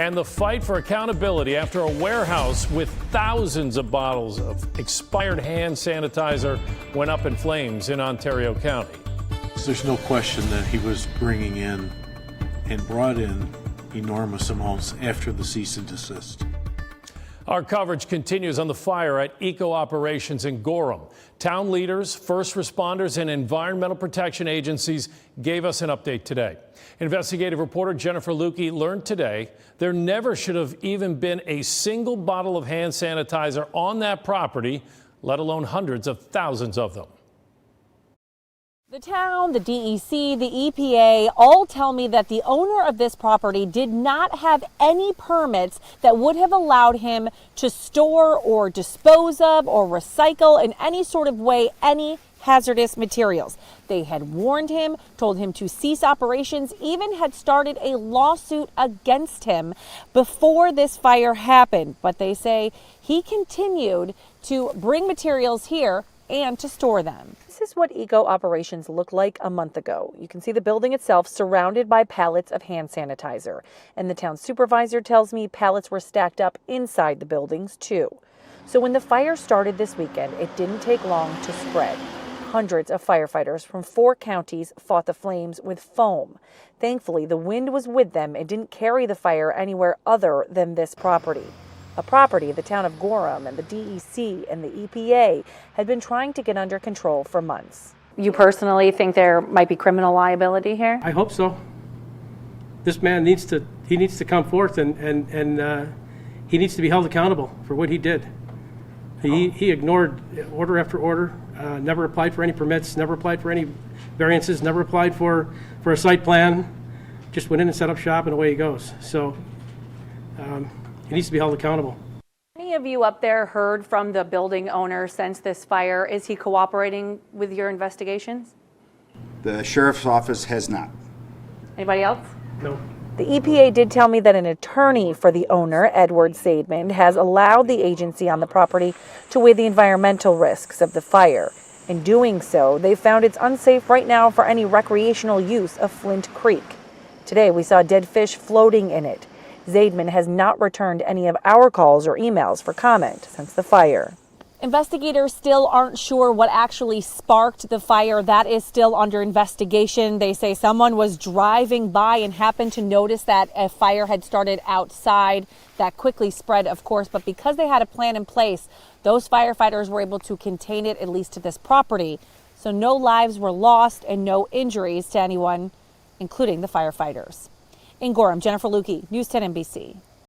And the fight for accountability after a warehouse with thousands of bottles of expired hand sanitizer went up in flames in Ontario County. There's no question that he was bringing in and brought in enormous amounts after the cease and desist. Our coverage continues on the fire at Eco Operations in Gorham. Town leaders, first responders, and environmental protection agencies gave us an update today. Investigative reporter Jennifer Lukey learned today there never should have even been a single bottle of hand sanitizer on that property, let alone hundreds of thousands of them. The town, the DEC, the EPA all tell me that the owner of this property did not have any permits that would have allowed him to store or dispose of or recycle in any sort of way any hazardous materials. They had warned him, told him to cease operations, even had started a lawsuit against him before this fire happened. But they say he continued to bring materials here and to store them. This is what Eco Operations looked like a month ago. You can see the building itself surrounded by pallets of hand sanitizer. And the town supervisor tells me pallets were stacked up inside the buildings too. So when the fire started this weekend, it didn't take long to spread. Hundreds of firefighters from 4 counties fought the flames with foam. Thankfully, the wind was with them and didn't carry the fire anywhere other than this property. A property the town of Gorham and the DEC and the EPA had been trying to get under control for months. You personally think there might be criminal liability here? I hope so. This man needs to come forth and he needs to be held accountable for what he did. He ignored order after order, never applied for any permits, never applied for any variances, never applied for a site plan, just went in and set up shop and away he goes. So he needs to be held accountable. Any of you up there heard from the building owner since this fire? Is he cooperating with your investigations? The sheriff's office has not. Anybody else? No. The EPA did tell me that an attorney for the owner, Edward Zaidman, has allowed the agency on the property to weigh the environmental risks of the fire. In doing so, they found it's unsafe right now for any recreational use of Flint Creek. Today, we saw dead fish floating in it. Zaidman has not returned any of our calls or emails for comment since the fire. Investigators still aren't sure what actually sparked the fire. That is still under investigation. They say someone was driving by and happened to notice that a fire had started outside. That quickly spread, of course, but because they had a plan in place, those firefighters were able to contain it, at least to this property. So no lives were lost and no injuries to anyone, including the firefighters. In Gorham, Jennifer Lukey, News 10 NBC.